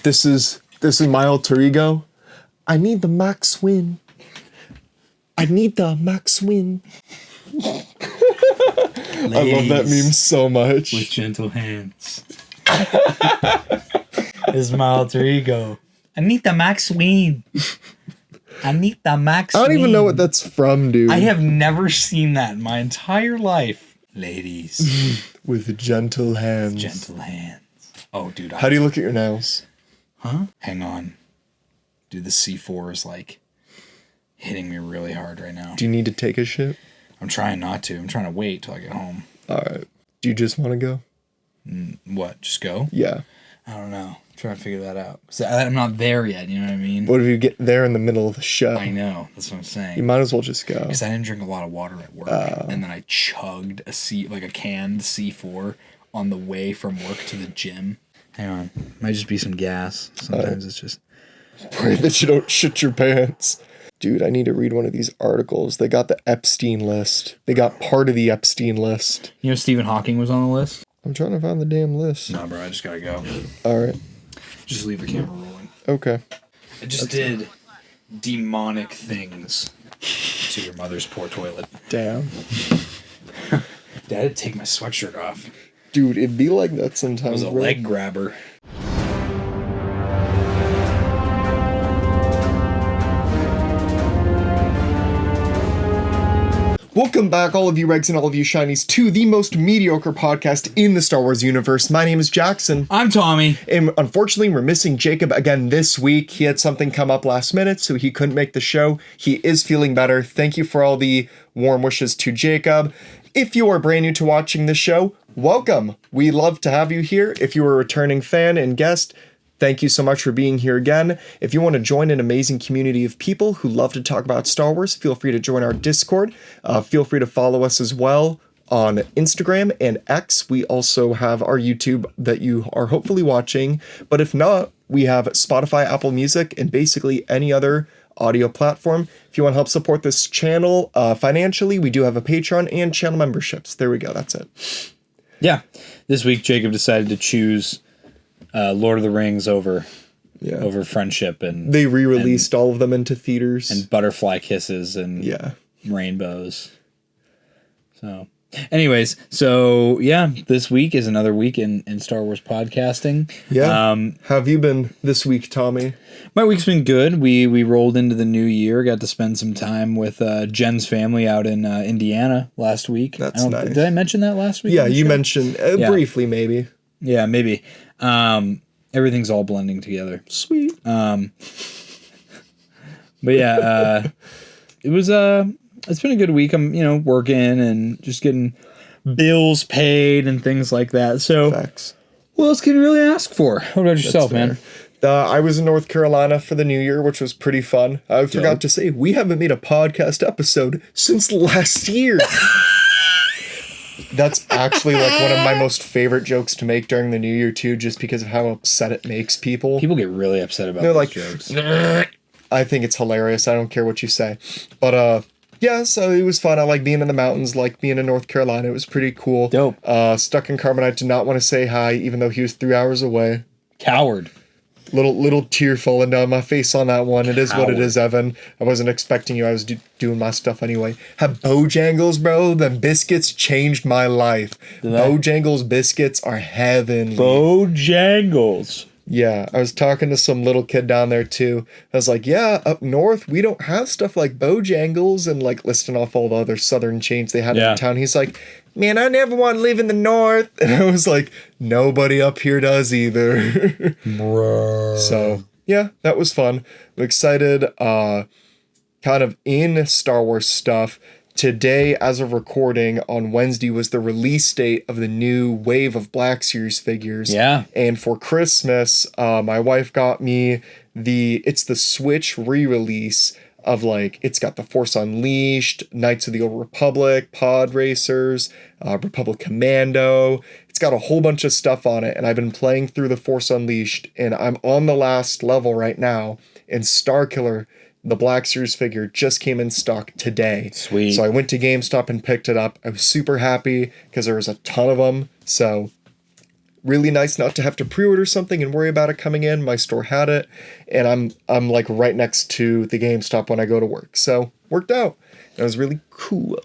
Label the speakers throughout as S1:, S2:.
S1: This is my alter ego. I need the max win. I need the max win. I love that meme so much.
S2: With gentle hands. This is my alter ego. I need the max win. I need the max win.
S1: I don't even know what that's from, dude.
S2: I have never seen that in my entire life. Ladies.
S1: With gentle hands.
S2: Gentle hands. Oh, dude.
S1: How do you look at your nails?
S2: Huh? Hang on. Dude, the C4 is like hitting me really hard right now.
S1: Do you need to take a shit?
S2: I'm trying not to. I'm trying to wait till I get home.
S1: All right. Do you just want to go?
S2: What? Just go?
S1: Yeah.
S2: I don't know. I'm trying to figure that out. 'Cause I'm not there yet. You know what I mean?
S1: What if you get there in the middle of the show?
S2: I know. That's what I'm saying.
S1: You might as well just go.
S2: Because I didn't drink a lot of water at work. And then I chugged a canned C4 on the way from work to the gym. Hang on. Might just be some gas. Sometimes it's just...
S1: Pray that you don't shit your pants. Dude, I need to read one of these articles. They got the Epstein list. They got part of the Epstein list.
S2: You know Stephen Hawking was on the list?
S1: I'm trying to find the damn list.
S2: No, bro. I just gotta go.
S1: All right.
S2: Just leave the camera rolling.
S1: Okay.
S2: I just did demonic things to your mother's poor toilet.
S1: Damn.
S2: Dad had to take my sweatshirt off.
S1: Dude, it'd be like that sometimes.
S2: It was a leg grabber.
S1: Welcome back, all of you Regs and all of you Shinies, to the most mediocre podcast in the Star Wars universe. My name is Jackson.
S2: I'm Tommy.
S1: And unfortunately, we're missing Jacob again this week. He had something come up last minute, so he couldn't make the show. He is feeling better. Thank you for all the warm wishes to Jacob. If you are brand new to watching the show, welcome. We love to have you here. If you are a returning fan and guest, thank you so much for being here again. If you want to join an amazing community of people who love to talk about Star Wars, feel free to join our Discord. Feel free to follow us as well on Instagram and X. We also have our YouTube that you are hopefully watching. But if not, we have Spotify, Apple Music, and basically any other audio platform. If you want to help support this channel financially, we do have a Patreon and channel memberships. There we go. That's it.
S2: Yeah. This week, Jacob decided to choose Lord of the Rings over Friendship, and
S1: they re-released all of them into theaters,
S2: and Butterfly Kisses and Rainbows. So anyways, this week is another week in Star Wars podcasting.
S1: How have you been this week, Tommy?
S2: My week's been good. We rolled into the new year, got to spend some time with Jen's family out in Indiana last week.
S1: That's nice.
S2: Did I mention that last week?
S1: Yeah, you mentioned briefly maybe.
S2: Yeah, maybe. Everything's all blending together.
S1: Sweet.
S2: But yeah, it's been a good week. I'm, working and just getting bills paid and things like that. So
S1: Facts.
S2: What else can you really ask for? What about yourself, man?
S1: I was in North Carolina for the New Year, which was pretty fun. I forgot to say, we haven't made a podcast episode since last year. That's actually like one of my most favorite jokes to make during the New Year too, just because of how upset it makes people.
S2: People get really upset about those jokes.
S1: I think it's hilarious. I don't care what you say. But so it was fun. I like being in the mountains, like being in North Carolina. It was pretty cool.
S2: Dope.
S1: Stuck in Carbonite did not want to say hi, even though he was 3 hours away.
S2: Coward.
S1: Little tear falling down my face on that one. It is what it is, Evan. I wasn't expecting you. I was doing my stuff anyway. Have Bojangles, bro. Them biscuits changed my life. Bojangles biscuits are heavenly.
S2: Bojangles.
S1: Yeah, I was talking to some little kid down there too. I was like, yeah, up north, we don't have stuff like Bojangles, and like listing off all the other southern chains they had in town. He's like, man, I never want to live in the north. And I was like, nobody up here does either.
S2: Bro.
S1: So, yeah, that was fun. I'm excited, kind of in Star Wars stuff. Today, as of recording, on Wednesday was the release date of the new wave of Black Series figures.
S2: Yeah.
S1: And for Christmas, my wife got me it's the Switch re-release of it's got the Force Unleashed, Knights of the Old Republic, Pod Racers, Republic Commando. It's got a whole bunch of stuff on it, and I've been playing through the Force Unleashed, and I'm on the last level right now, and Starkiller, the Black Series figure, just came in stock today.
S2: Sweet.
S1: So I went to GameStop and picked it up. I was super happy because there was a ton of them. So really nice not to have to pre-order something and worry about it coming in. My store had it, and I'm like right next to the GameStop when I go to work. So worked out. It was really cool.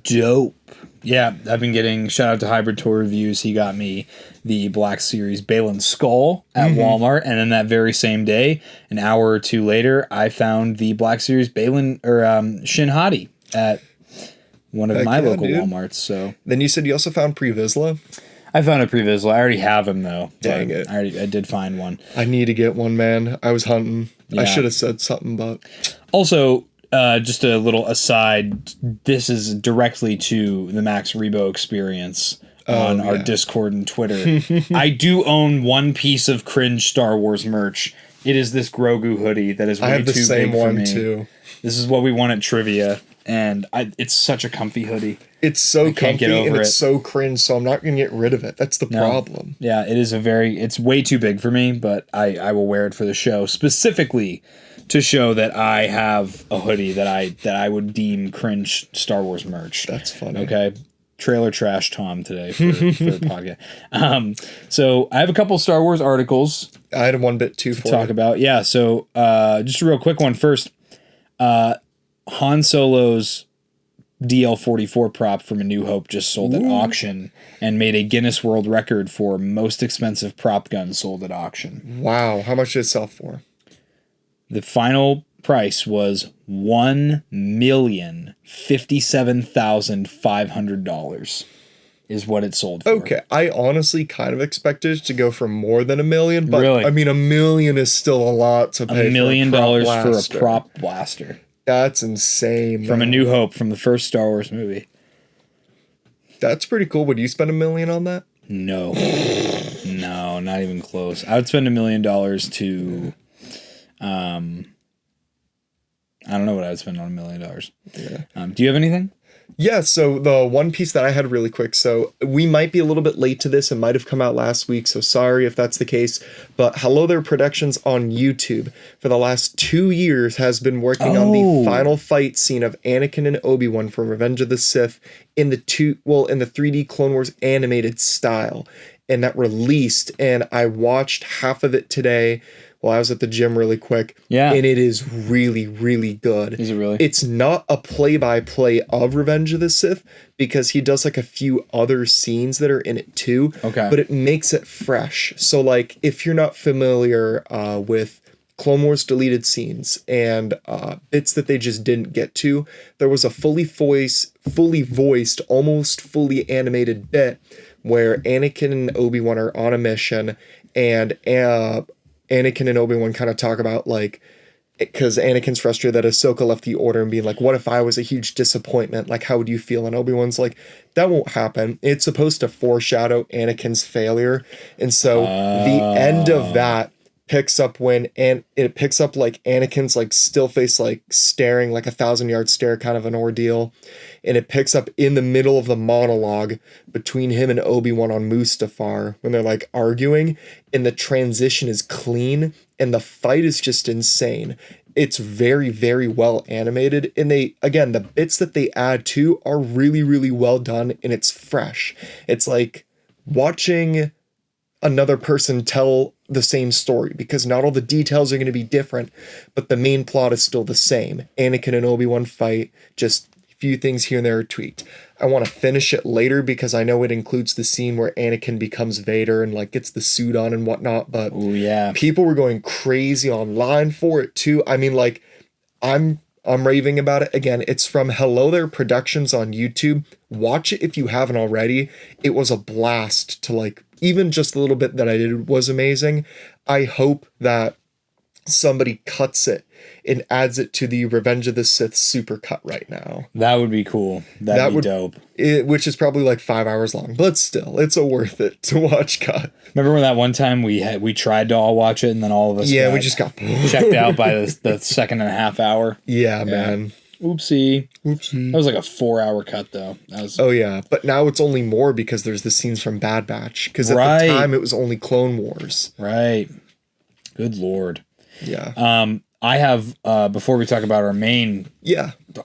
S2: Dope. Yeah, I've been getting, shout out to Hybrid Tour Reviews. He got me the Black Series Balin Skull at Walmart. And then that very same day, an hour or two later, I found the Black Series Balin or Shin Hati at one of my local Walmarts. So
S1: then you said you also found Pre-Vizsla?
S2: I found a Pre-Vizsla. I already have him though.
S1: Dang it.
S2: I did find one.
S1: I need to get one, man. I was hunting.
S2: Yeah.
S1: I should have said something, but also
S2: just a little aside, this is directly to the Max Rebo experience on our Discord and Twitter. I do own one piece of cringe Star Wars merch. It is this Grogu hoodie that is way too big for me. I have the same one too. This is what we won at trivia, and it's such a comfy hoodie.
S1: It's so comfy and it's so cringe, so I'm not going to get rid of it. That's the problem.
S2: Yeah, it is it's way too big for me, but I will wear it for the show, specifically to show that I have a hoodie that I would deem cringe Star Wars merch.
S1: That's funny.
S2: Okay. Trailer trash Tom today for the podcast. So I have a couple Star Wars articles.
S1: I had one bit too
S2: to talk about. Yeah, so just a real quick one first. Han Solo's DL-44 prop from A New Hope just sold at auction and made a Guinness World Record for most expensive prop gun sold at auction.
S1: Wow, how much did it sell for?
S2: The final price was $1,057,500 is what it sold for.
S1: Okay, I honestly kind of expected it to go for more than $1 million, but
S2: really?
S1: I mean, $1 million is still a lot to pay. $1 million for
S2: a prop blaster.
S1: That's insane.
S2: From A New Hope, from the first Star Wars movie. That's
S1: pretty cool. Would you spend $1 million on that?
S2: No. No, not even close. I would spend $1 million to I don't know what I would spend on $1 million.
S1: Yeah.
S2: Do you have anything?
S1: Yeah, so the one piece that I had really quick, so we might be a little bit late to this. It might have come out last week, so sorry if that's the case. But Hello There Productions on YouTube for the last 2 years has been working on the final fight scene of Anakin and Obi-Wan from Revenge of the Sith in the 3D Clone Wars animated style. And that released, and I watched half of it today while I was at the gym really quick.
S2: Yeah.
S1: And it is really, really good.
S2: Is it really?
S1: It's not a play-by-play of Revenge of the Sith because he does like a few other scenes that are in it too.
S2: Okay.
S1: But it makes it fresh. So like if you're not familiar with Clone Wars deleted scenes and bits that they just didn't get to, there was a fully voiced, almost fully animated bit where Anakin and Obi-Wan are on a mission and Anakin and Obi-Wan kind of talk about like, because Anakin's frustrated that Ahsoka left the Order and being like, what if I was a huge disappointment? Like, how would you feel? And Obi-Wan's like, that won't happen. It's supposed to foreshadow Anakin's failure. And so the end of that picks up like Anakin's like still face, like staring like 1,000-yard stare, kind of an ordeal. And it picks up in the middle of the monologue between him and Obi-Wan on Mustafar when they're like arguing, and the transition is clean and the fight is just insane. It's very, very well animated. And the bits that they add to are really, really well done, and it's fresh. It's like watching another person tell the same story because not all the details are going to be different, but the main plot is still the same. Anakin and Obi-Wan fight, just few things here and there are tweaked. I want to finish it later because I know it includes the scene where Anakin becomes Vader and like gets the suit on and whatnot, but people were going crazy online for it too. I mean, like I'm raving about it. Again, it's from Hello There Productions on YouTube. Watch it if you haven't already. It was a blast to like, even just a little bit that I did was amazing. I hope that somebody cuts it and adds it to the Revenge of the Sith supercut right now.
S2: That would be cool. That would be dope.
S1: Which is probably like 5 hours long, but still, it's a worth it to watch cut.
S2: Remember when that one time we tried to all watch it and then all of us
S1: we just got
S2: checked out by the second and a half hour?
S1: Yeah, man.
S2: Oopsie. That was like a 4-hour cut though.
S1: But now it's only more because there's the scenes from Bad Batch. Because at the time it was only Clone Wars.
S2: Right. Good Lord.
S1: Yeah.
S2: I have, before we talk about our main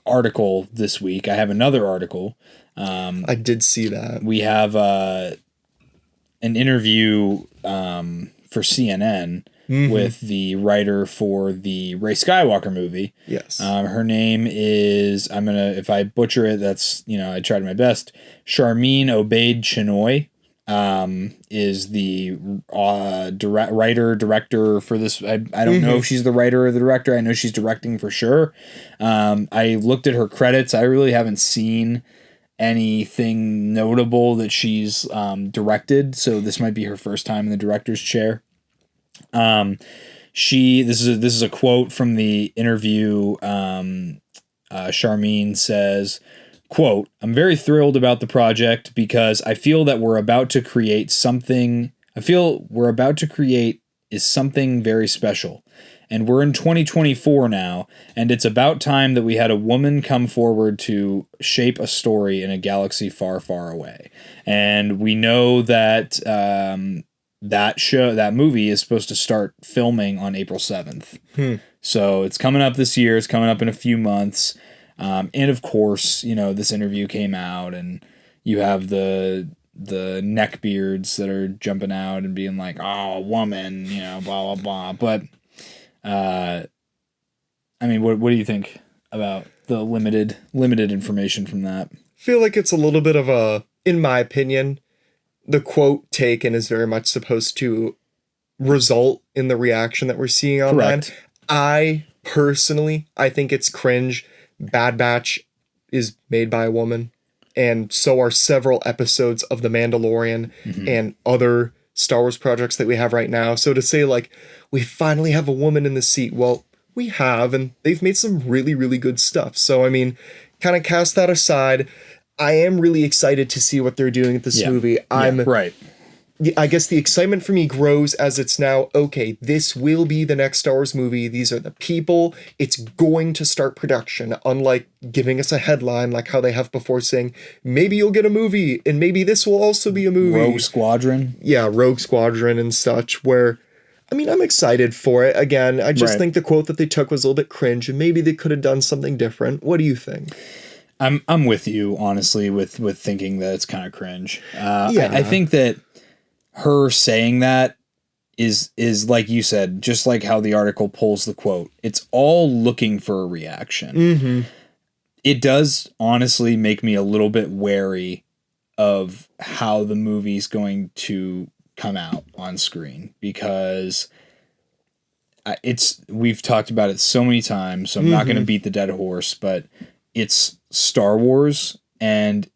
S2: article this week, I have another article.
S1: I did see that.
S2: We have an interview for CNN with the writer for the Rey Skywalker movie.
S1: Yes.
S2: Her name is, if I butcher it, that's, I tried my best. Charmine Obaid Chinoy is the writer, director for this. I don't know if she's the writer or the director. I know she's directing for sure. I looked at her credits. I really haven't seen anything notable that she's directed, so this might be her first time in the director's chair. This is a quote from the interview. Charmine says, quote, "I'm very thrilled about the project because I feel we're about to create something is something very special. And we're in 2024 now, and it's about time that we had a woman come forward to shape a story in a galaxy far, far away." And we know that that movie is supposed to start filming on April 7th. So it's coming up this year. It's coming up in a few months. And of course, this interview came out, and you have the neckbeards that are jumping out and being like, "Oh, a woman," blah, blah, blah. But what do you think about the limited information from that?
S1: I feel like it's a little bit of in my opinion, the quote taken is very much supposed to result in the reaction that we're seeing online.
S2: Correct.
S1: I think it's cringe. Bad Batch is made by a woman, and so are several episodes of The Mandalorian and other Star Wars projects that we have right now. So to say we finally have a woman in the seat, well, we have, and they've made some really, really good stuff. So kind of cast that aside. I am really excited to see what they're doing with this movie.
S2: Right.
S1: I guess the excitement for me grows as it's now, okay, this will be the next Star Wars movie. These are the people. It's going to start production, unlike giving us a headline like how they have before, saying, maybe you'll get a movie, and maybe this will also be a movie.
S2: Rogue Squadron.
S1: Yeah, Rogue Squadron and such, where, I'm excited for it. Again, I just think the quote that they took was a little bit cringe, and maybe they could have done something different. What do you think?
S2: I'm with you, honestly, with thinking that it's kind of cringe. I think that her saying that is like you said, just like how the article pulls the quote. It's all looking for a reaction. It does honestly make me a little bit wary of how the movie's going to come out on screen, because we've talked about it so many times, so I'm not going to beat the dead horse, but it's Star Wars, and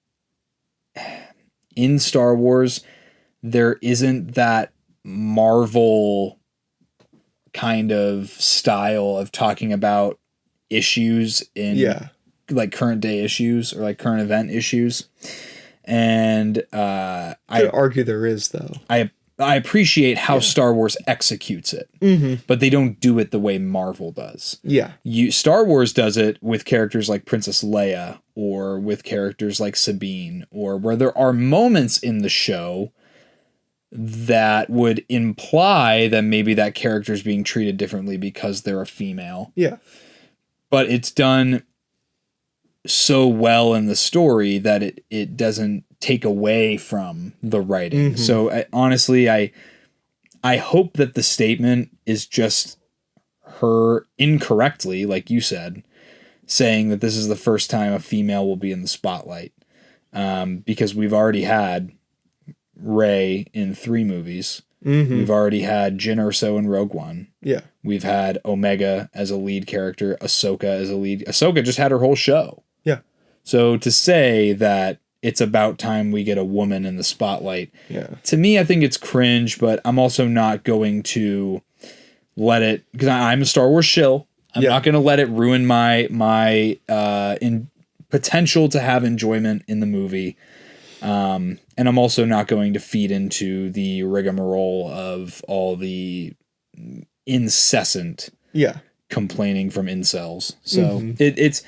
S2: in Star Wars, there isn't that Marvel kind of style of talking about issues in like current day issues or like current event issues. And I
S1: could argue there is, though.
S2: I appreciate how Star Wars executes it, but they don't do it the way Marvel does.
S1: Yeah.
S2: Star Wars does it with characters like Princess Leia, or with characters like Sabine, or where there are moments in the show that would imply that maybe that character is being treated differently because they're a female.
S1: Yeah.
S2: But it's done so well in the story that it doesn't take away from the writing. So honestly, I hope that the statement is just her incorrectly, like you said, saying that this is the first time a female will be in the spotlight. Because we've already had Rey in 3 movies. We've already had Jyn Erso in Rogue One.
S1: Yeah.
S2: We've had Omega as a lead character, Ahsoka as a lead. Ahsoka just had her whole show.
S1: Yeah.
S2: So to say that it's about time we get a woman in the spotlight, to me, I think it's cringe, but I'm also not going to let it, because I'm a Star Wars shill. I'm not going to let it ruin my potential to have enjoyment in the movie. And I'm also not going to feed into the rigmarole of all the incessant complaining from incels. So it's,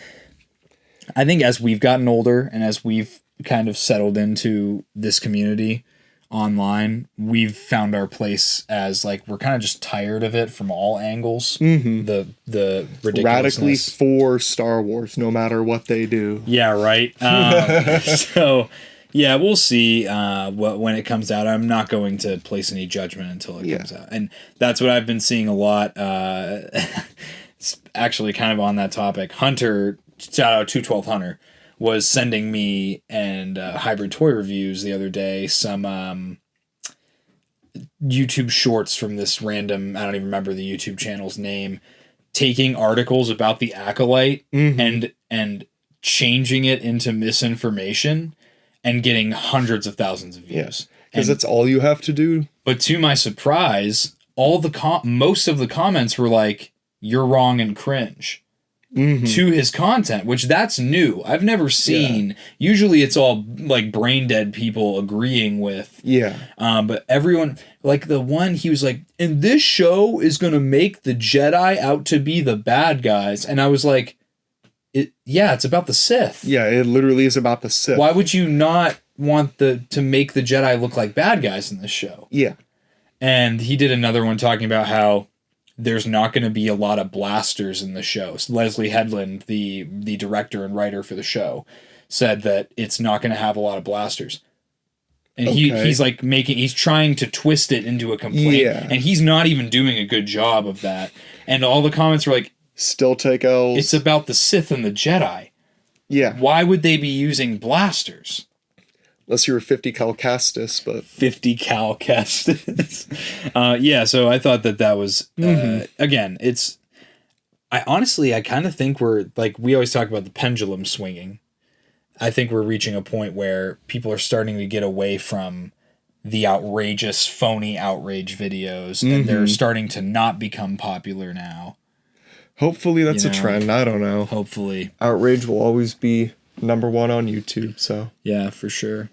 S2: I think as we've gotten older and as we've kind of settled into this community online, we've found our place as we're kind of just tired of it from all angles. The ridiculousness.
S1: Radically for Star Wars, no matter what they do.
S2: Yeah, right. So Yeah, we'll see when it comes out. I'm not going to place any judgment until it comes out. And that's what I've been seeing a lot. It's actually kind of on that topic. Hunter, shout out 212 Hunter, was sending me and Hybrid Toy Reviews the other day some YouTube shorts from this random, I don't even remember the YouTube channel's name, taking articles about the Acolyte and changing it into misinformation and getting hundreds of thousands of views.
S1: Because that's all you have to do.
S2: But to my surprise, most of the comments were like, "You're wrong and cringe." To his content, which that's new. I've never seen. Usually it's all like brain dead people agreeing with. But everyone, like the one, he was like, and this show is going to make the Jedi out to be the bad guys. And I was like, it's about the Sith.
S1: Yeah, it literally is about the Sith.
S2: Why would you not want to make the Jedi look like bad guys in this show?
S1: Yeah.
S2: And he did another one talking about how there's not going to be a lot of blasters in the show. So Leslie Headland, the director and writer for the show, said that it's not going to have a lot of blasters. And he's like he's trying to twist it into a complaint. And he's not even doing a good job of that. And all the comments were like,
S1: still take L's.
S2: It's about the Sith and the Jedi.
S1: Yeah.
S2: Why would they be using blasters?
S1: Unless you're a 50 cal Castus, but
S2: 50 cal Castus. So I thought that was again, I kind of think we're like, we always talk about the pendulum swinging. I think we're reaching a point where people are starting to get away from the outrageous, phony outrage videos, and they're starting to not become popular now.
S1: Hopefully that's a trend. I don't know.
S2: Hopefully.
S1: Outrage will always be number one on YouTube, so.
S2: Yeah, for sure.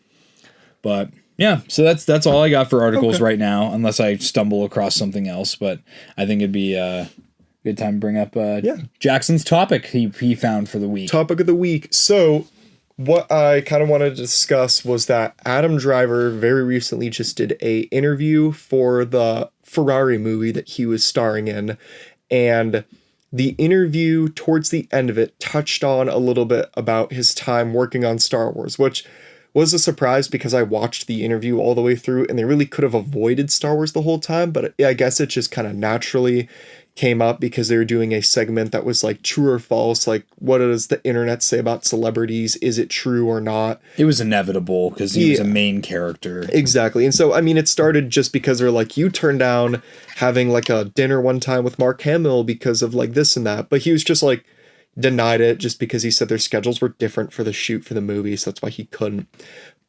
S2: But yeah, so that's all I got for articles right now, unless I stumble across something else. But I think it'd be a good time to bring up Jackson's topic he found for the week.
S1: Topic of the week. So what I kind of wanted to discuss was that Adam Driver very recently just did a interview for the Ferrari movie that he was starring in. And the interview, towards the end of it, touched on a little bit about his time working on Star Wars, which was a surprise because I watched the interview all the way through and they really could have avoided Star Wars the whole time, but I guess it just kind of naturally came up because they were doing a segment that was like true or false, like what does the internet say about celebrities, is it true or not?
S2: It was inevitable because he was a main character.
S1: Exactly. And so, I mean, it started just because they're like, you turned down having like a dinner one time with Mark Hamill because of like this and that, but he was just like, denied it just because he said their schedules were different for the shoot for the movie, so that's why he couldn't.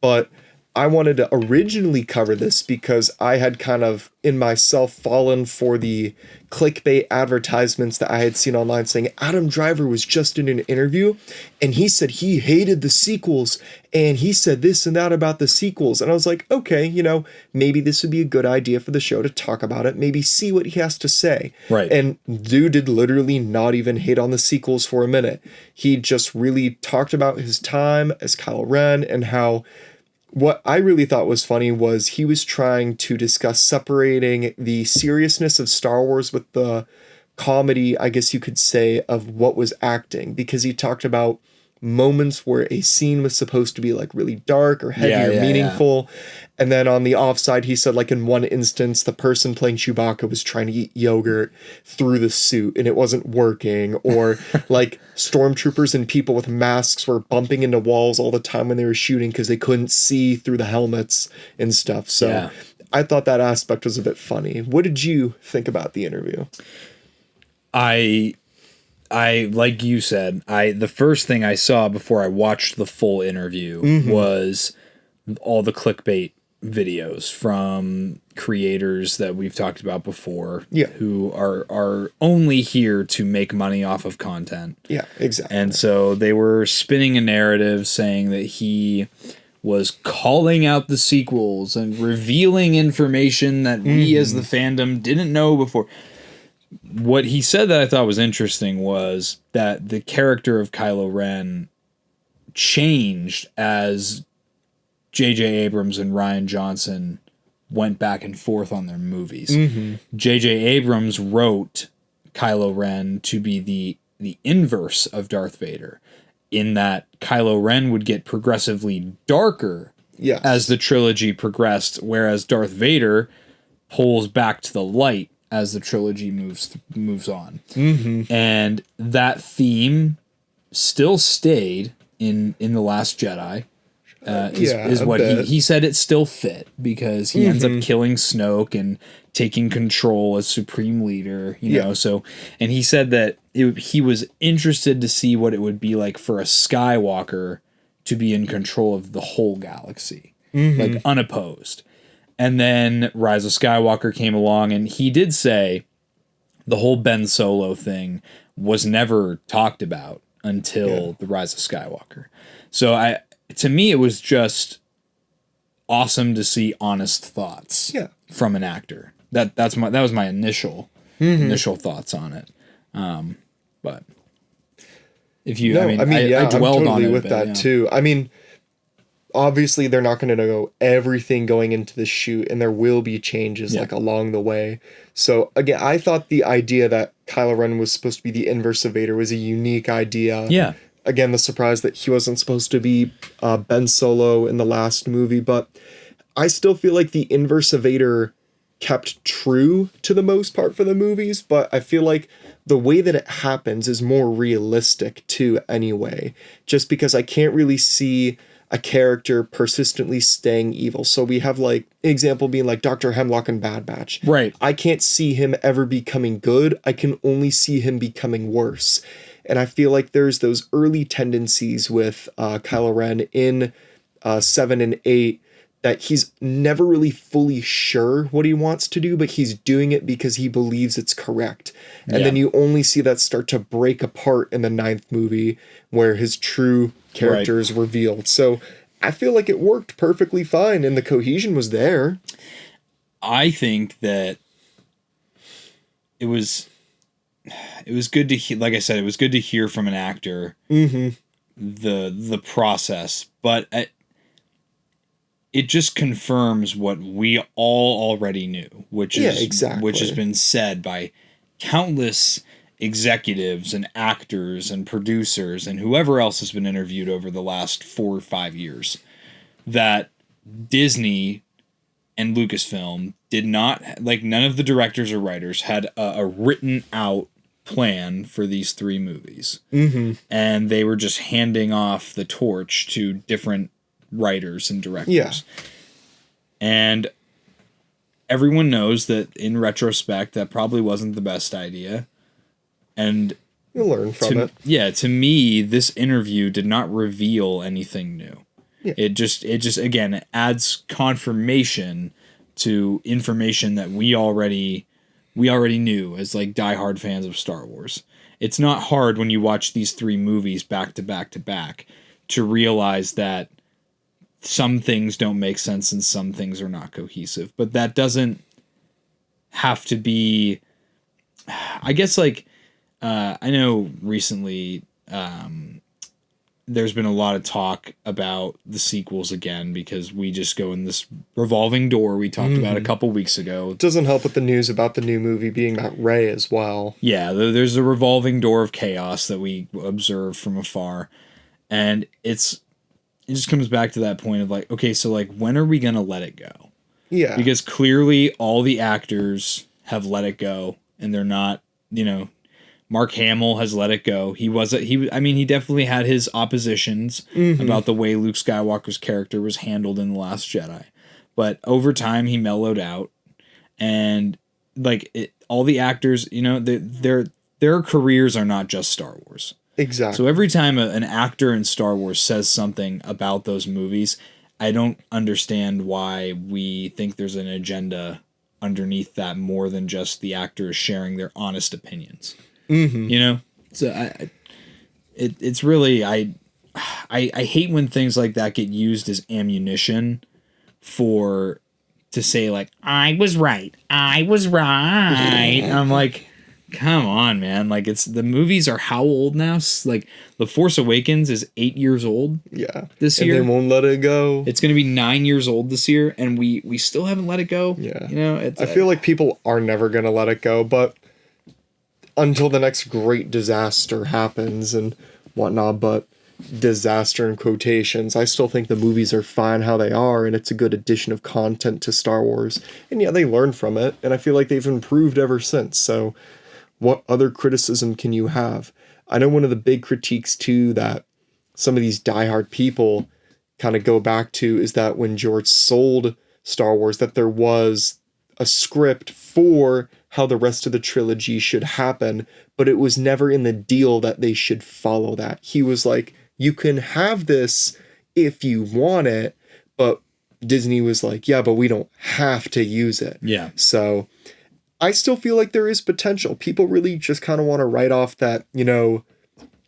S1: But I wanted to originally cover this because I had kind of in myself fallen for the clickbait advertisements that I had seen online saying Adam Driver was just in an interview and he said he hated the sequels and he said this and that about the sequels. And I was like, okay, maybe this would be a good idea for the show to talk about it, maybe see what he has to say.
S2: Right.
S1: And dude did literally not even hate on the sequels for a minute. He just really talked about his time as Kylo Ren and how what I really thought was funny was he was trying to discuss separating the seriousness of Star Wars with the comedy, I guess you could say, of what was acting, because he talked about moments where a scene was supposed to be like really dark or heavy or meaningful. And then on the offside, he said like in one instance, the person playing Chewbacca was trying to eat yogurt through the suit and it wasn't working, or like stormtroopers and people with masks were bumping into walls all the time when they were shooting because they couldn't see through the helmets and stuff. So I thought that aspect was a bit funny. What did you think about the interview?
S2: I like you said, the first thing I saw before I watched the full interview was all the clickbait videos from creators that we've talked about before, who are only here to make money off of content. Yeah, exactly. And so they were spinning a narrative saying that he was calling out the sequels and revealing information that we as the fandom didn't know before. What he said that I thought was interesting was that the character of Kylo Ren changed as J.J. Abrams and Rian Johnson went back and forth on their movies. J.J. Abrams wrote Kylo Ren to be the inverse of Darth Vader, in that Kylo Ren would get progressively darker
S1: Yes.
S2: as the trilogy progressed, whereas Darth Vader pulls back to the light as the trilogy moves on.
S1: Mm-hmm.
S2: And that theme still stayed in The Last Jedi. Is what he said it still fit because he ends up killing Snoke and taking control as supreme leader, you know. So, and he said that he was interested to see what it would be like for a Skywalker to be in control of the whole galaxy, like unopposed. And then Rise of Skywalker came along, and he did say the whole Ben Solo thing was never talked about until the Rise of Skywalker. So to me, it was just awesome to see honest thoughts from an actor. That was my initial thoughts on it. But if you, I dwelled
S1: I'm totally
S2: on it
S1: with that too. I mean, obviously they're not going to know everything going into the shoot, and there will be changes like along the way. So again, I thought the idea that Kylo Ren was supposed to be the inverse of Vader was a unique idea.
S2: Yeah.
S1: Again, the surprise that he wasn't supposed to be Ben Solo in the last movie, but I still feel like the inverse of Vader kept true to the most part for the movies, but I feel like the way that it happens is more realistic too anyway, just because I can't really see a character persistently staying evil. So we have like example being like Dr. Hemlock in Bad Batch.
S2: Right.
S1: I can't see him ever becoming good. I can only see him becoming worse. And I feel like there's those early tendencies with Kylo Ren in 7 and 8 that he's never really fully sure what he wants to do, but he's doing it because he believes it's correct. And then you only see that start to break apart in the 9th movie where his true character is revealed. So I feel like it worked perfectly fine and the cohesion was there.
S2: I think that it was good to hear, like I said, it was good to hear from an actor the process, but it just confirms what we all already knew, which has been said by countless executives and actors and producers and whoever else has been interviewed over the last 4 or 5 years, that Disney and Lucasfilm did not, like, none of the directors or writers had a written out plan for these 3 movies. And they were just handing off the torch to different writers and directors. And everyone knows that in retrospect that probably wasn't the best idea. And
S1: you'll learn from it.
S2: Yeah, to me, this interview did not reveal anything new. It just again adds confirmation to information that we already knew as like diehard fans of Star Wars. It's not hard when you watch these 3 movies back to back to back to realize that some things don't make sense and some things are not cohesive. But that doesn't have to be, I guess, like, I know recently there's been a lot of talk about the sequels again because we just go in this revolving door we talked about a couple weeks ago.
S1: It doesn't help with the news about the new movie being about Rey as well.
S2: Yeah, there's a revolving door of chaos that we observe from afar. And it just comes back to that point of like, okay, so like, when are we going to let it go?
S1: Yeah.
S2: Because clearly all the actors have let it go and they're not, you know, Mark Hamill has let it go. He definitely had his oppositions about the way Luke Skywalker's character was handled in The Last Jedi. But over time he mellowed out, and like all the actors, you know, their careers are not just Star Wars.
S1: Exactly.
S2: So every time an actor in Star Wars says something about those movies, I don't understand why we think there's an agenda underneath that more than just the actors sharing their honest opinions. You know, so it's really I hate when things like that get used as ammunition to say like I was right. I'm like, come on, man! Like the movies are how old now? Like The Force Awakens is 8 years old.
S1: Yeah,
S2: this year
S1: and they won't let it go.
S2: It's going to be 9 years old this year, and we still haven't let it go.
S1: Yeah,
S2: you know,
S1: I feel like people are never going to let it go, but until the next great disaster happens and whatnot. But disaster in quotations. I still think the movies are fine how they are, and it's a good addition of content to Star Wars. And yeah, they learned from it, and I feel like they've improved ever since. So what other criticism can you have? I know one of the big critiques too that some of these diehard people kind of go back to is that when George sold Star Wars, that there was a script for how the rest of the trilogy should happen, but it was never in the deal that they should follow that. He was like, you can have this if you want it, but Disney was like, yeah, but we don't have to use it.
S2: Yeah.
S1: So I still feel like there is potential. People really just kind of want to write off that,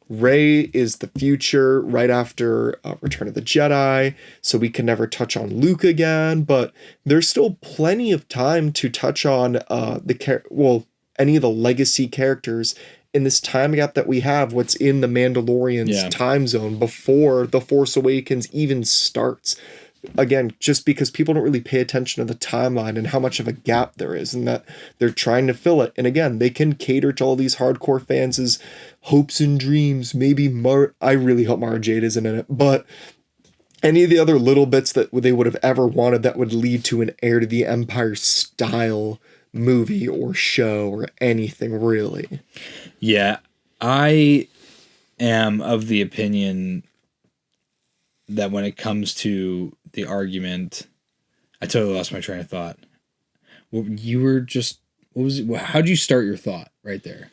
S1: Rey is the future right after Return of the Jedi, so we can never touch on Luke again, but there's still plenty of time to touch on any of the legacy characters in this time gap that we have, what's in the Mandalorian's time zone before The Force Awakens even starts. Again, just because people don't really pay attention to the timeline and how much of a gap there is, and that they're trying to fill it. And again, they can cater to all these hardcore fans' hopes and dreams. Maybe I really hope Mara Jade isn't in it, but any of the other little bits that they would have ever wanted that would lead to an Heir to the Empire style movie or show or anything really.
S2: Yeah, I am of the opinion that when it comes to the argument, I totally lost my train of thought. How'd you start your thought right there?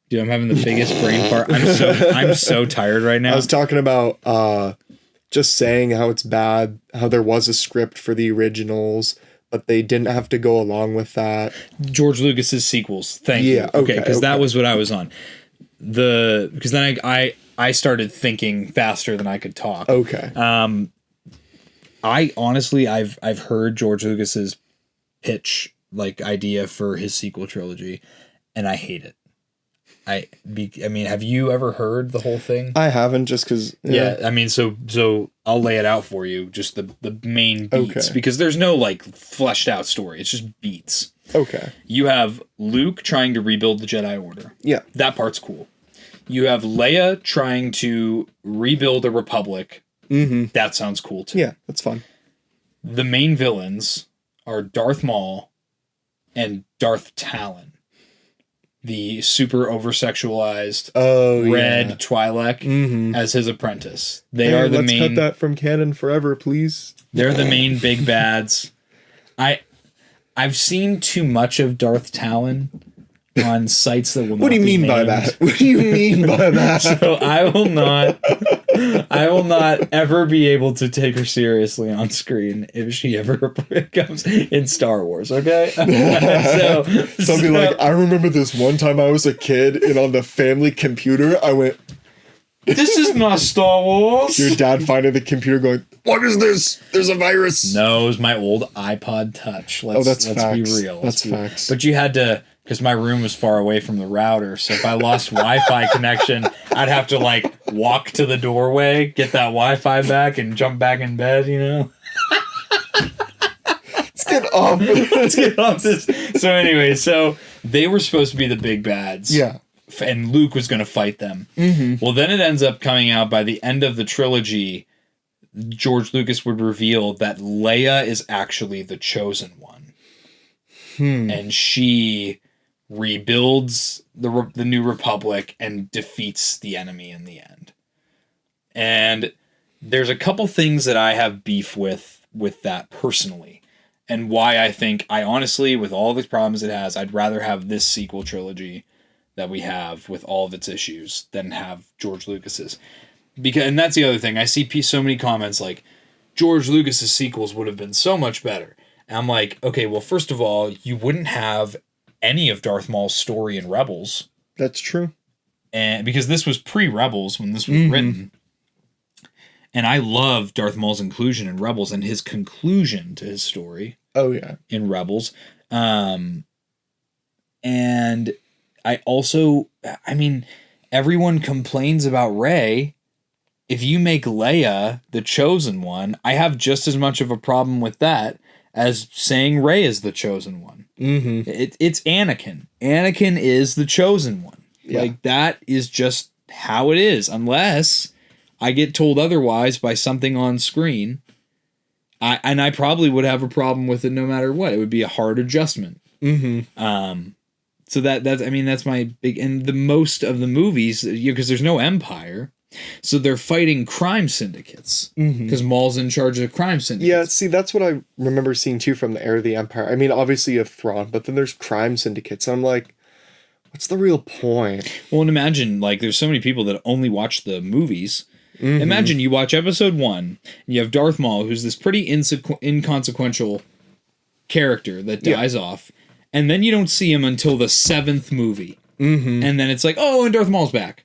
S2: Dude, I'm having the biggest brain fart. I'm so tired right now.
S1: I was talking about just saying how it's bad, how there was a script for the originals, but they didn't have to go along with that.
S2: George Lucas's sequels. Thank you. Okay, because that was what I was on. Because then I started thinking faster than I could talk.
S1: Okay.
S2: I honestly, I've heard George Lucas's pitch, like, idea for his sequel trilogy, and I hate it. I mean, have you ever heard the whole thing?
S1: I haven't, just because.
S2: Yeah, I mean, so I'll lay it out for you, just the main beats, because there's no like fleshed out story. It's just beats.
S1: Okay.
S2: You have Luke trying to rebuild the Jedi Order.
S1: Yeah.
S2: That part's cool. You have Leia trying to rebuild a republic.
S1: Mm-hmm.
S2: That sounds cool too.
S1: Yeah, that's fun.
S2: The main villains are Darth Maul and Darth Talon, the super over-sexualized red Twi'lek as his apprentice. They are the main.
S1: Let's cut that from canon forever, please.
S2: They're the main big bads. I've seen too much of Darth Talon on sites that will not.
S1: What do you mean
S2: named.
S1: by that? What do you mean by that?
S2: So I will not ever be able to take her seriously on screen if she ever comes in Star Wars, okay?
S1: So I'll be like, I remember this one time I was a kid and on the family computer, I went,
S2: this is not Star Wars.
S1: Your dad finding the computer going, what is this? There's a virus.
S2: No, it was my old iPod Touch. Let's be real.
S1: That's facts.
S2: But you had to, because my room was far away from the router, so if I lost Wi-Fi connection, I'd have to like walk to the doorway, get that Wi-Fi back, and jump back in bed, you know?
S1: Let's get off
S2: this. So anyway, so they were supposed to be the big bads.
S1: Yeah.
S2: And Luke was going to fight them. Mm-hmm. Well, then it ends up coming out by the end of the trilogy, George Lucas would reveal that Leia is actually the chosen one. And she rebuilds the New Republic and defeats the enemy in the end. And there's a couple things that I have beef with that personally. And why I honestly, with all the problems it has, I'd rather have this sequel trilogy that we have with all of its issues than have George Lucas's. And that's the other thing. I see so many comments like, George Lucas's sequels would have been so much better. And I'm like, okay, well, first of all, you wouldn't have any of Darth Maul's story in Rebels.
S1: That's true.
S2: And because this was pre-Rebels when this was written. And I love Darth Maul's inclusion in Rebels and his conclusion to his story.
S1: Oh, yeah.
S2: In Rebels. And I also, everyone complains about Rey. If you make Leia the chosen one, I have just as much of a problem with that as saying Rey is the chosen one. Mm-hmm. It's Anakin. Anakin is the chosen one. Yeah. Like, that is just how it is. Unless I get told otherwise by something on screen, I probably would have a problem with it no matter what. It would be a hard adjustment. So that's my big, and the most of the movies, because there's no empire, so they're fighting crime syndicates because Maul's in charge of crime syndicates.
S1: Yeah, see, that's what I remember seeing too from the Heir of the Empire. I mean, obviously you have Thrawn, but then there's crime syndicates. I'm like, what's the real point?
S2: Well, and imagine, like, there's so many people that only watch the movies. Imagine you watch episode 1, and you have Darth Maul, who's this pretty inconsequential character that dies off, and then you don't see him until the 7th movie. And then it's like, oh, and Darth Maul's back.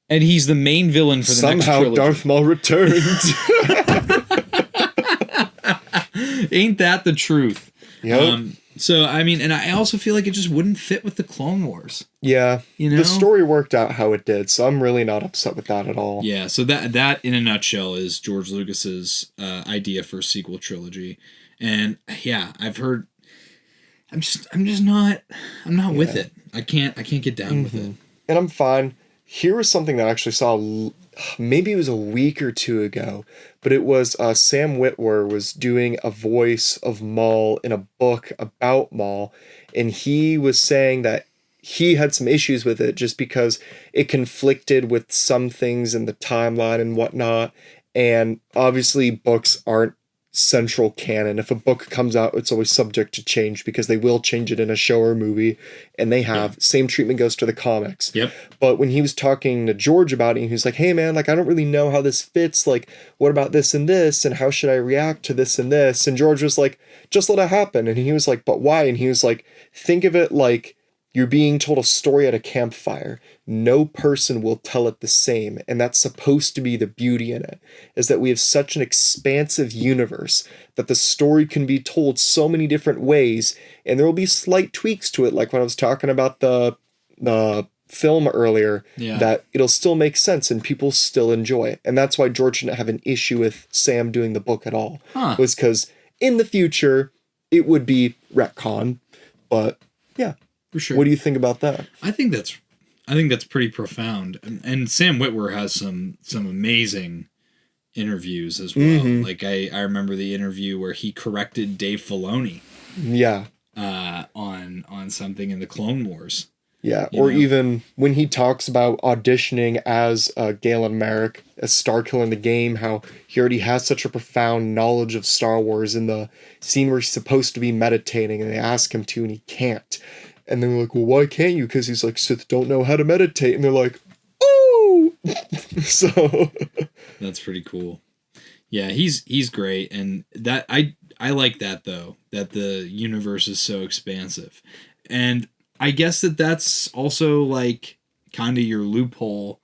S2: And he's the main villain for the next trilogy.
S1: Somehow Darth Maul returned.
S2: Ain't that the truth?
S1: Yep.
S2: So, I mean, and I also feel like it just wouldn't fit with the Clone Wars.
S1: Yeah.
S2: You know?
S1: The story worked out how it did, so I'm really not upset with that at all.
S2: Yeah, so that in a nutshell is George Lucas's idea for a sequel trilogy. And yeah, I've heard I'm not with it. I can't get down with it.
S1: And I'm fine. Here was something that I actually saw, maybe it was a week or two ago, but it was Sam Witwer was doing a voice of Maul in a book about Maul, and he was saying that he had some issues with it just because it conflicted with some things in the timeline and whatnot, and obviously books aren't central canon. If a book comes out, it's always subject to change because they will change it in a show or movie, and they have. Yeah. Same treatment goes to the comics.
S2: Yep.
S1: But when he was talking to George about it, he was like, hey man, like I don't really know how this fits, like what about this and this, and how should I react to this and this? And George was like, just let it happen. And he was like, but why? And he was like, think of it like you're being told a story at a campfire. No person will tell it the same. And that's supposed to be the beauty in it, is that we have such an expansive universe that the story can be told so many different ways. And there will be slight tweaks to it. Like when I was talking about the film earlier, that it'll still make sense and people still enjoy it. And that's why George didn't have an issue with Sam doing the book at all. Was because in the future, it would be retcon. But yeah.
S2: For sure.
S1: What do you think about that?
S2: I think that's pretty profound. And Sam Witwer has some amazing interviews as well. Like I remember the interview where he corrected Dave Filoni.
S1: Yeah.
S2: On something in the Clone Wars.
S1: Yeah, or even when he talks about auditioning as Galen Merrick, as Starkiller in the game, how he already has such a profound knowledge of Star Wars in the scene where he's supposed to be meditating and they ask him to and he can't. And then they're like, well, why can't you? Because he's like, Sith don't know how to meditate. And they're like, oh! So...
S2: That's pretty cool. Yeah, he's great. And that I like that, though, that the universe is so expansive. And I guess that's also, like, kind of your loophole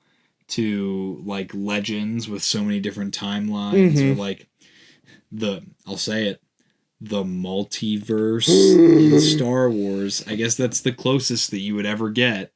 S2: to, like, Legends with so many different timelines. Or, like, I'll say it, the multiverse in Star Wars. I guess that's the closest that you would ever get,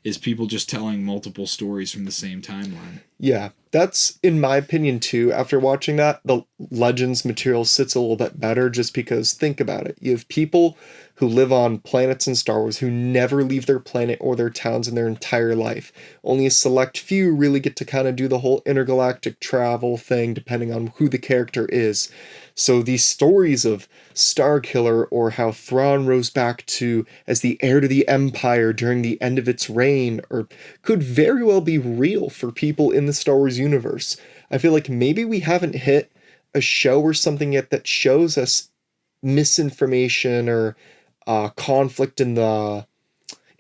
S2: is people just telling multiple stories from the same timeline.
S1: Yeah, that's, in my opinion, too. After watching that, the Legends material sits a little bit better just because, think about it. You have people who live on planets in Star Wars who never leave their planet or their towns in their entire life. Only a select few really get to kind of do the whole intergalactic travel thing, depending on who the character is. So these stories of Starkiller, or how Thrawn rose back to as the heir to the Empire during the end of its reign, or could very well be real for people in the Star Wars universe. I feel like maybe we haven't hit a show or something yet that shows us misinformation or conflict in the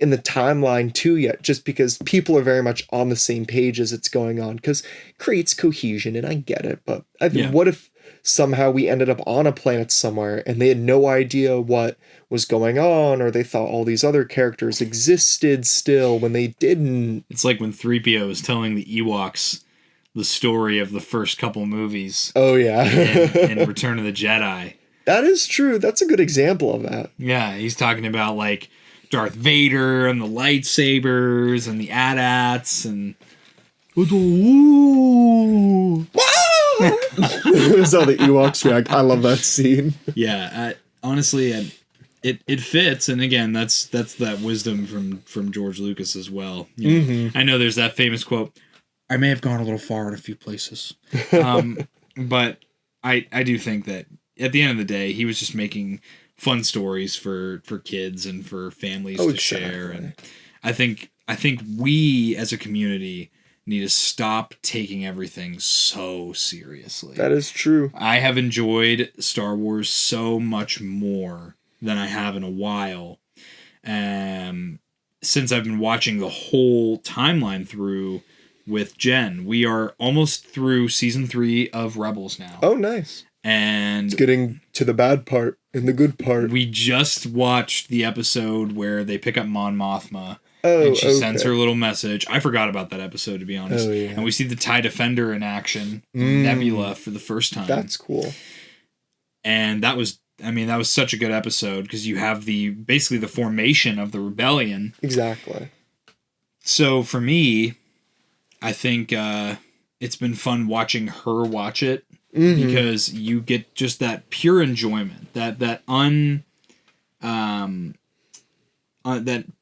S1: timeline too yet, just because people are very much on the same page as it's going on, because it creates cohesion, and I get it. But what if somehow we ended up on a planet somewhere and they had no idea what was going on, or they thought all these other characters existed still when they didn't?
S2: It's like when 3PO was telling the Ewoks the story of the first couple movies.
S1: Oh yeah.
S2: in Return of the Jedi.
S1: That is true. That's a good example of that.
S2: Yeah, he's talking about, like, Darth Vader and the lightsabers and the AT-ATs and...
S1: That's how the Ewoks react. I love that scene.
S2: Yeah, honestly, it fits, and again, that's that wisdom from George Lucas as well. You know? I know there's that famous quote, I may have gone a little far in a few places. But I do think that at the end of the day, he was just making fun stories for kids and for families to share. And I think we as a community need to stop taking everything so seriously.
S1: That is true.
S2: I have enjoyed Star Wars so much more than I have in a while. Since I've been watching the whole timeline through with Jen. We are almost through season 3 of Rebels now.
S1: Oh, nice.
S2: And
S1: it's getting to the bad part and the good part.
S2: We just watched the episode where they pick up Mon Mothma. And she sends her little message. I forgot about that episode, to be honest. Oh, yeah. And we see the TIE Defender in action, Nebula, for the first time.
S1: That's cool.
S2: And that was such a good episode because you have basically the formation of the rebellion.
S1: Exactly. So
S2: for me, I think it's been fun watching her watch it because you get just that pure enjoyment, that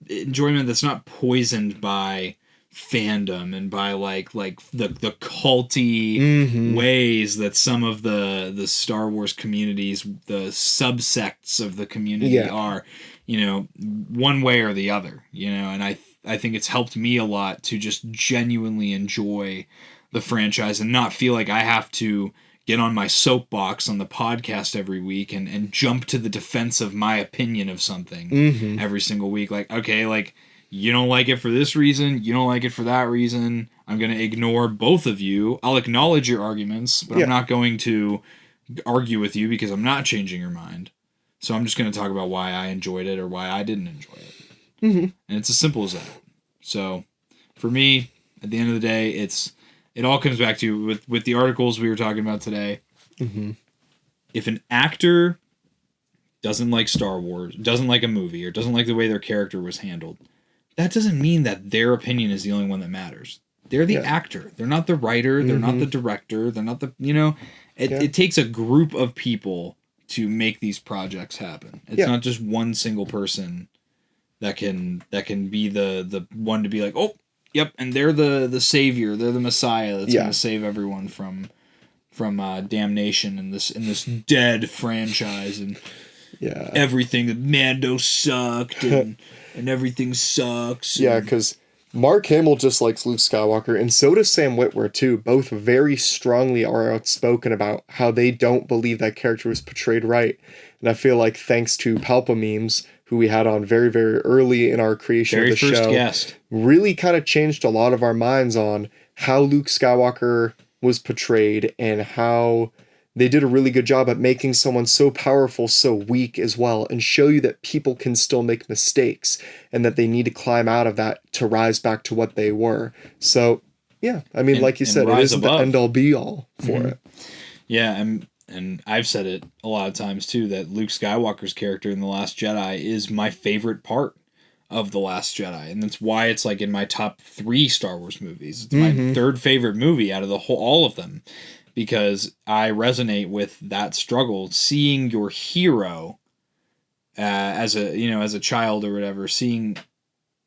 S2: enjoyment that's not poisoned by fandom and by like the culty ways that some of the Star Wars communities, the subsects of the community are, one way or the other, and I think it's helped me a lot to just genuinely enjoy the franchise and not feel like I have to get on my soapbox on the podcast every week and jump to the defense of my opinion of something every single week. Like, okay, like, you don't like it for this reason, you don't like it for that reason. I'm going to ignore both of you. I'll acknowledge your arguments, but I'm not going to argue with you because I'm not changing your mind. So I'm just going to talk about why I enjoyed it or why I didn't enjoy it. And it's as simple as that. So for me, at the end of the day, it all comes back to with the articles we were talking about today. If an actor doesn't like Star Wars, doesn't like a movie, or doesn't like the way their character was handled, that doesn't mean that their opinion is the only one that matters. They're the actor. They're not the writer. They're not the director. They're not the, it takes a group of people to make these projects happen. It's not just one single person that can be the one to be like, oh, yep, and they're the savior. They're the messiah that's going to save everyone from damnation in this dead franchise and everything. That Mando sucked and everything sucks.
S1: Yeah, because Mark Hamill just likes Luke Skywalker, and so does Sam Witwer too. Both very strongly are outspoken about how they don't believe that character was portrayed right. And I feel like thanks to Palpa Memes, who we had on very, very early in our creation of the show,
S2: guest.
S1: Really kind of changed a lot of our minds on how Luke Skywalker was portrayed and how they did a really good job at making someone so powerful, so weak as well, and show you that people can still make mistakes and that they need to climb out of that to rise back to what they were. So, yeah, I mean, like you said, it isn't the end-all be-all for it.
S2: Yeah, and I've said it a lot of times, too, that Luke Skywalker's character in The Last Jedi is my favorite part of The Last Jedi. And that's why it's like in my top 3 Star Wars movies. It's my third favorite movie out of all of them. Because I resonate with that struggle, seeing your hero as a child or whatever, seeing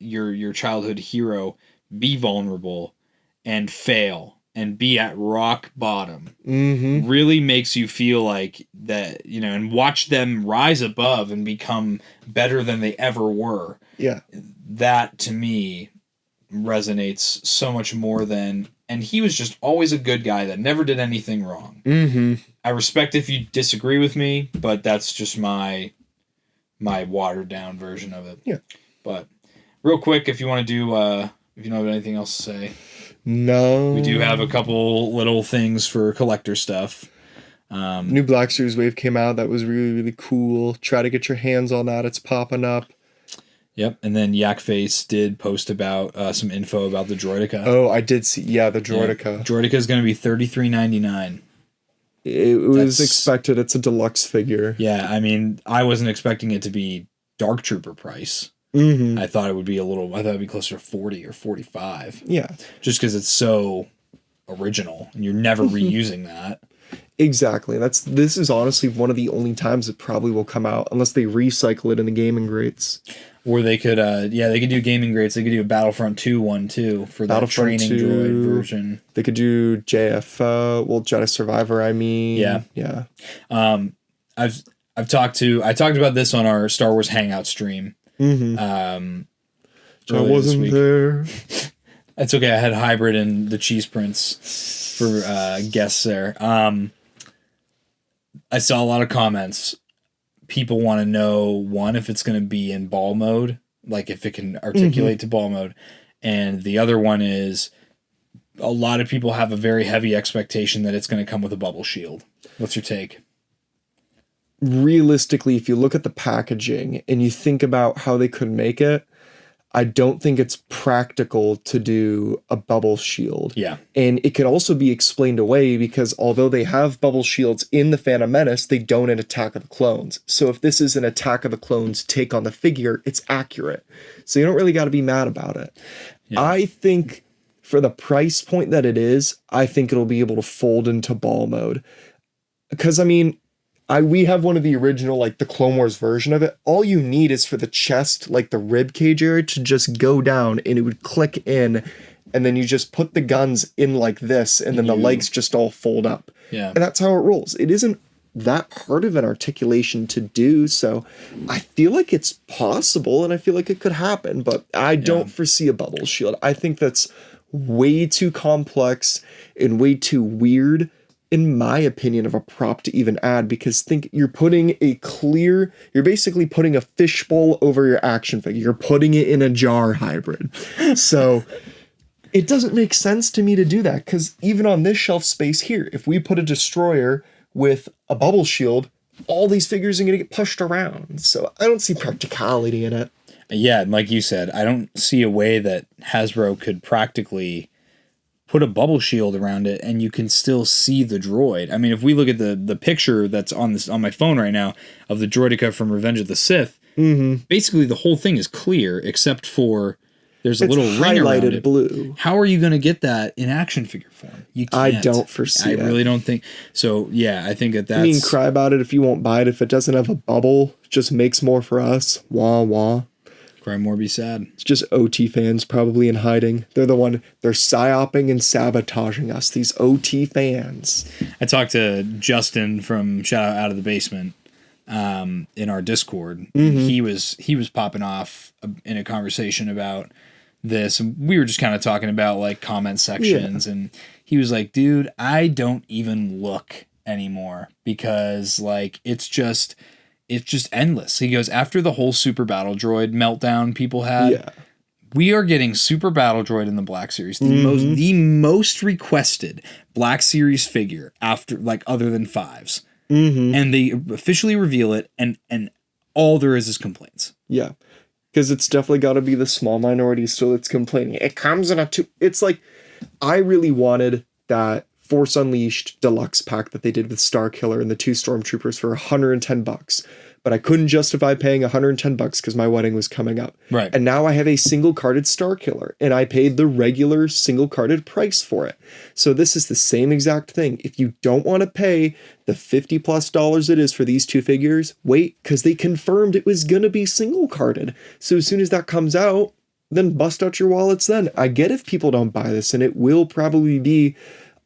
S2: your childhood hero be vulnerable and fail and be at rock bottom really makes you feel like that, and watch them rise above and become better than they ever were.
S1: Yeah.
S2: That to me resonates so much more than, and he was just always a good guy that never did anything wrong. I respect if you disagree with me, but that's just my watered down version of it.
S1: Yeah.
S2: But real quick, if you want to do, if you don't have anything else to say.
S1: No.
S2: We do have a couple little things for collector stuff.
S1: New Black Series Wave came out. That was really, really cool. Try to get your hands on that. It's popping up.
S2: Yep, and then Yakface did post about some info about the Droideka.
S1: Oh, I did see. Yeah, the Droideka.
S2: Yeah. Droideka is going to be $33.99.
S1: It was expected. It's a deluxe figure.
S2: Yeah, I mean, I wasn't expecting it to be Dark Trooper price. I thought it would be it'd be closer to 40 or 45.
S1: Yeah.
S2: Just because it's so original and you're never reusing that.
S1: Exactly. This is honestly one of the only times it probably will come out unless they recycle it in the gaming grades.
S2: Or they could, they could do gaming grades. They could do a Battlefront 2 one too for that
S1: Battlefront
S2: training
S1: 2,
S2: droid version.
S1: They could do JFO, well, Jedi Survivor. I mean,
S2: yeah. I talked about this on our Star Wars Hangout stream.
S1: Mm-hmm. I wasn't there.
S2: That's okay. I had Hybrid and the Cheese Prince for guests there. I saw a lot of comments. People want to know, one, if it's going to be in ball mode, like if it can articulate to ball mode. And the other one is a lot of people have a very heavy expectation that it's going to come with a bubble shield. What's your take?
S1: Realistically, if you look at the packaging and you think about how they could make it, I don't think it's practical to do a bubble shield.
S2: Yeah.
S1: And it could also be explained away because although they have bubble shields in the Phantom Menace, they don't in Attack of the Clones. So if this is an Attack of the Clones take on the figure, it's accurate. So you don't really got to be mad about it. Yeah. I think for the price point that it is, I think it'll be able to fold into ball mode. Because, I mean, we have one of the original, like the Clone Wars version of it. All you need is for the chest, like the rib cage area, to just go down and it would click in, and then you just put the guns in like this, and then the legs just all fold up.
S2: Yeah.
S1: And that's how it rolls. It isn't that hard of an articulation to do, so I feel like it's possible, and I feel like it could happen, but I don't foresee a bubble shield. I think that's way too complex and way too weird, in my opinion, of a prop to even add, because you're basically putting a fishbowl over your action figure. You're putting it in a jar, Hybrid. So it doesn't make sense to me to do that, because even on this shelf space here, if we put a destroyer with a bubble shield, all these figures are going to get pushed around. So I don't see practicality in it.
S2: Yeah, like you said, I don't see a way that Hasbro could practically put a bubble shield around it and you can still see the droid. I mean, if we look at the picture that's on my phone right now of the droideka from Revenge of the Sith, basically the whole thing is clear except for there's a little ring around it.
S1: Blue.
S2: How are you going to get that in action figure form? You can't.
S1: I don't foresee it.
S2: I really don't think so. Yeah, I think that's.
S1: I mean, cry about it if you won't buy it. If it doesn't have a bubble, it just makes more for us. Wah wah.
S2: Cry more, be sad.
S1: It's just OT fans probably in hiding. They're psyoping and sabotaging us, these OT fans.
S2: I talked to Justin from Shout Out of the Basement in our Discord. He was popping off in a conversation about this. We were just kind of talking about like comment sections, and he was like, dude, I don't even look anymore because like it's just endless. He goes, after the whole Super Battle Droid meltdown people had, we are getting Super Battle Droid in the Black Series, the most requested Black Series figure after, like, other than fives. And they officially reveal it, and all there is complaints.
S1: Yeah, because it's definitely got to be the small minority still that's complaining. It comes in it's like, I really wanted that Force Unleashed deluxe pack that they did with Starkiller and the 2 Stormtroopers for $110, but I couldn't justify paying $110 because my wedding was coming up.
S2: Right.
S1: And now I have a single carded Starkiller, and I paid the regular single carded price for it. So this is the same exact thing. If you don't want to pay the $50+ it is for these 2 figures, wait, because they confirmed it was going to be single carded. So as soon as that comes out, then bust out your wallets then. I get if people don't buy this, and it will probably be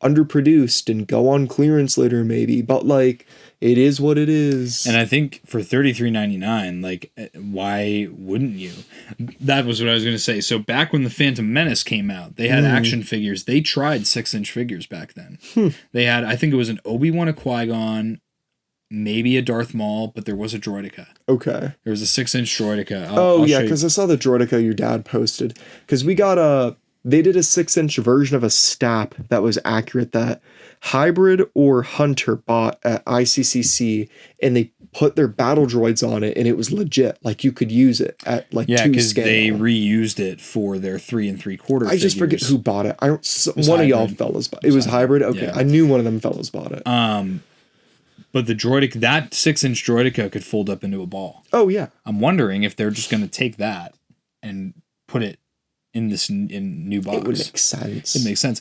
S1: underproduced and go on clearance later maybe, but like it is what it is.
S2: And I think for $33.99, like, why wouldn't you? That was what I was going to say. So back when the Phantom Menace came out, they had action figures. They tried 6-inch figures back then. They had, I think it was an Obi-Wan, a Qui-Gon, maybe a Darth Maul, but there was a droideka.
S1: Okay.
S2: There was a 6-inch droideka.
S1: I'll yeah, because I saw the droideka your dad posted. Because we got they did a 6-inch version of a Stap that was accurate that Hybrid or Hunter bought at ICCC, and they put their battle droids on it, and it was legit. Like you could use it at like 2 scale. Yeah, because
S2: they reused it for their 3 3/4.
S1: I just forget who bought it. One of y'all fellas bought it. It was hybrid. Okay, I knew one of them fellas bought it.
S2: But the droidic, that 6-inch droideka could fold up into a ball.
S1: Oh yeah.
S2: I'm wondering if they're just going to take that and put it in this in new box.
S1: It would make sense.
S2: It makes sense.